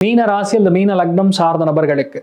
மீன ராசி அல்லது மீன லக்னம் சார்ந்த நபர்களுக்கு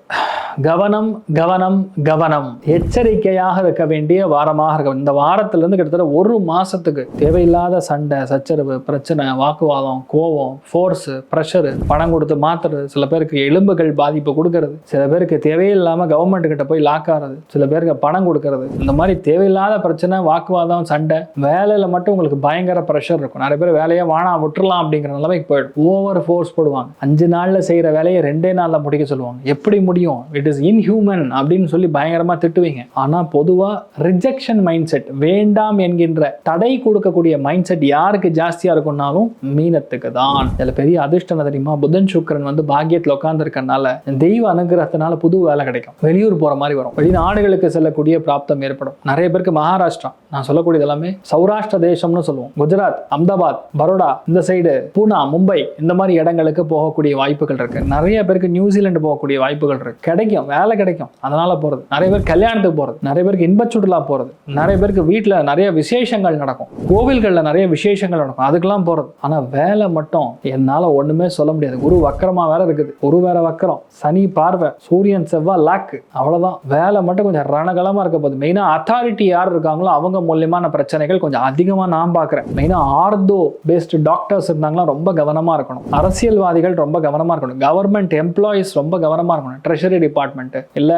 கவனம் கவனம் கவனம் எச்சரிக்கையாக இருக்க வேண்டிய வாரமாக இருக்க. இந்த வாரத்திலிருந்து கிட்டத்தட்ட ஒரு மாசத்துக்கு தேவையில்லாத சண்டை சச்சரவு பிரச்சனை வாக்குவாதம் கோபம் ஃபோர்ஸ் ப்ரெஷரு பணம் கொடுத்து மாத்துறது, சில பேருக்கு எலும்புகள் பாதிப்பு கொடுக்கறது, சில பேருக்கு தேவையில்லாம கவர்மெண்ட் கிட்ட போய் லாக் ஆகிறது, சில பேருக்கு பணம் கொடுக்கறது, இந்த மாதிரி தேவையில்லாத பிரச்சனை வாக்குவாதம் சண்டை. வேலையில மட்டும் உங்களுக்கு பயங்கர ப்ரெஷர் இருக்கும். நிறைய பேர் வேலையை வானா விட்டுறலாம் அப்படிங்கிற நிலைமைக்கு போயிடும். ஓவர் ஃபோர்ஸ் போடுவாங்க. 5 நாள்ல செய்யற வேலையை 2 நாள்ல முடிக்க சொல்லுவாங்க. எப்படி முடியும், இட் இஸ் இன்ஹியூமன் அப்படின்னு சொல்லி பயங்கரமா திட்டுவீங்க. ஆனா பொதுவா ரிஜெக்ஷன் மைண்ட் செட், வேண்டாம் என்கின்ற தடை கொடுக்கக்கூடிய மைண்ட் செட் யாருக்கு ஜாஸ்தியா இருக்கும்னாலும் மீனத்துக்கு தான். இதுல பெரிய அதிர்ஷ்டம் தெரியுமா, புதன் சுக்கிரன் வந்து பாக்கியத்தில் உட்கார்ந்து இருக்கனால தெய்வ அனுகிரகத்தினால புது வேலை கிடைக்கும். வெளியூர் போற மாதிரி வரும், வெளிநாடுகளுக்கு செல்லக்கூடிய பிராப்தம் ஏற்படும். நிறைய பேருக்கு மகாராஷ்டிரா, நான் சொல்லக்கூடியது எல்லாமே சௌராஷ்டிர தேசம்னு சொல்லுவோம். குஜராத், அஹமதாபாத், பரோடா, இந்த சைடு பூனா, மும்பை, இந்த மாதிரி இடங்களுக்கு போகக்கூடிய வாய்ப்புகள் இருக்கு. நிறைய பேருக்கு நியூசிலாந்து போகக்கூடிய வாய்ப்புகள் இருக்கு. கிடைக்கும், வேலை கிடைக்கும், அதனால போறது. நிறைய பேர் கல்யாணத்துக்கு போறது, நிறைய பேருக்கு இன்ப சுற்றுலா போறது, நிறைய பேருக்கு வீட்டுல நிறைய விசேஷங்கள் நடக்கும், கோவில்கள்ல நிறைய விசேஷங்கள் நடக்கும், அதுக்கெல்லாம் போறது. ஆனா வேலை மட்டும் என்னால ஒண்ணுமே சொல்ல முடியாது. குரு வக்கரமா வேற இருக்குது, குரு வேற வக்கரம், சனி பார்வை, சூரியன் செவ்வாய் லாக்கு, அவ்வளவுதான். வேலை மட்டும் கொஞ்சம் ரணகலமா இருக்க போகுது. மெயினா அத்தாரிட்டி யார் இருக்காங்களோ அவங்க மூலியமான பிரச்சனைகள் கொஞ்சம் அதிகமா நான் பாக்குறேன். மெயினா ஆர்தோ பேஸ்ட் டாக்டர்ஸ் இருந்தாங்களா ரொம்ப கவனமா இருக்கணும். அரசியல்வாதிகள் ரொம்ப கவனமா இருக்கணும். கவர்மெண்ட் எம்ப்ளாயிஸ் ரொம்ப கவனமா இருக்கணும். ட்ரெஷரி டிபார்ட்மெண்ட் இல்ல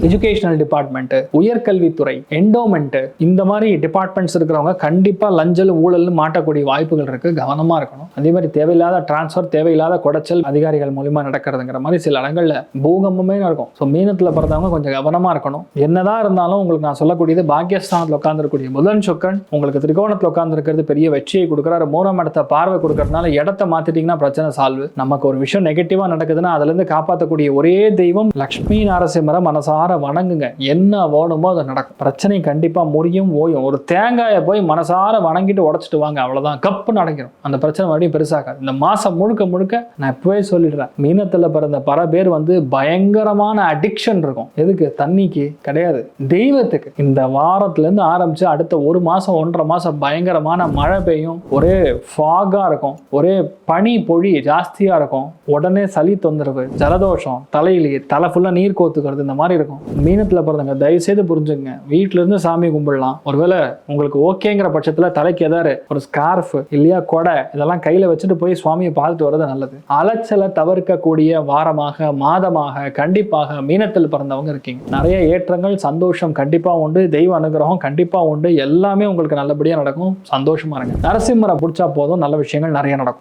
எஜுகேஷனல் டிபார்ட்மெண்ட், உயர்கல்வித்துறை, என்டோமெண்ட், இந்த மாதிரி டிபார்ட்மெண்ட்ஸ் இருக்கிறவங்க கண்டிப்பா லஞ்சல் ஊழல் மாட்டக்கூடிய வாய்ப்புகள் இருக்கு. கவனமா இருக்கணும். அதே மாதிரி தேவையில்லாத டிரான்ஸ்பர், தேவையில்லாத குடைச்சல் அதிகாரிகள் மூலியமா நடக்கிறதுங்கிற மாதிரி சில இடங்கள்ல பூகம்பமே நடக்கும். ஸோ மீனத்துல பிறந்தவங்க கொஞ்சம் கவனமா இருக்கணும். என்னதான் இருந்தாலும் உங்களுக்கு நான் சொல்லக்கூடியது, பாக்கியஸ்தானத்தில் உட்கார்ந்துருக்கூடிய புதன் சுக்கிரன் உங்களுக்கு திரிகோணத்தில் உட்கார்ந்து இருக்கிறது பெரிய வெற்றியை கொடுக்குறாரு. 3ஆம் இடத்தை பார்வை கொடுக்கறதுனால இடத்தை மாத்திட்டீங்கன்னா பிரச்சனை சால்வ். நமக்கு ஒரு விஷயம் நெகட்டிவா நடக்குதுன்னா அதுல இருந்து காப்பாற்றக்கூடிய ஒரே தெய்வம் லட்சுமி நரசிம்மரை மனசார வணங்குங்க. என்ன வேணுமோ அது நடக்கும். பிரச்சனை கண்டிப்பா முடியும், ஓயும். ஒரு தேங்காயை போய் மனசார வணங்கிட்டு உடைச்சிட்டு வாங்க, அவ்வளவுதான், கப்பு நடக்கும். அந்த பிரச்சனை மறுபடியும் பெருசாகாது. இந்த மாசம் முழுக்க முழுக்க நான் இப்பவே சொல்லிடுறேன், மீனத்துல பிறந்த பல பேர் வந்து பயங்கரமான அடிக்ஷன் இருக்கும். எதுக்கு? தண்ணிக்கு கிடையாது, தெய்வத்துக்கு. இந்த வாரத்துல இருந்து ஆரம்பிச்சு அடுத்த ஒரு மாசம் 1.5 மாசம் பயங்கரமான மழை பெய்யும், ஒரே ஃபாகா இருக்கும், ஒரே பனி பொழி ஜாஸ்தியா இருக்கும், உடனே சளி தொந்தரவு, ஜலதோஷம், தலை ஃபுல்லா நீர் கோத்துக்கிறது, இந்த மாதிரி இருக்கும். மீனத்துல பிறந்தவங்க தயவு செய்து புரிஞ்சுங்க, வீட்டுல இருந்து சாமி கும்பிடலாம். ஒருவேளை உங்களுக்கு ஓகேங்கிற பட்சத்துல தலைக்கு ஏதாவது ஒரு ஸ்கார்ஃப் இல்லையா கொடை இதெல்லாம் கையில வச்சுட்டு போய் சுவாமியை பார்த்துட்டு வர்றது நல்லது. அலைச்சலை தவிர்க்கக்கூடிய வாரமாக மாதமாக கண்டிப்பாக மீனத்தில் பிறந்தவங்க இருக்கீங்க. நிறைய ஏற்றங்கள் சந்தோஷம் கண்டிப்பா உண்டு, தெய்வ அனுகிரகம் கண்டிப்பா உண்டு. எல்லாமே உங்களுக்கு நல்லபடியா நடக்கும். சந்தோஷமா இருங்க. நரசிம்மரை பிடிச்சா போதும், நல்ல விஷயங்கள் நிறைய நடக்கும்.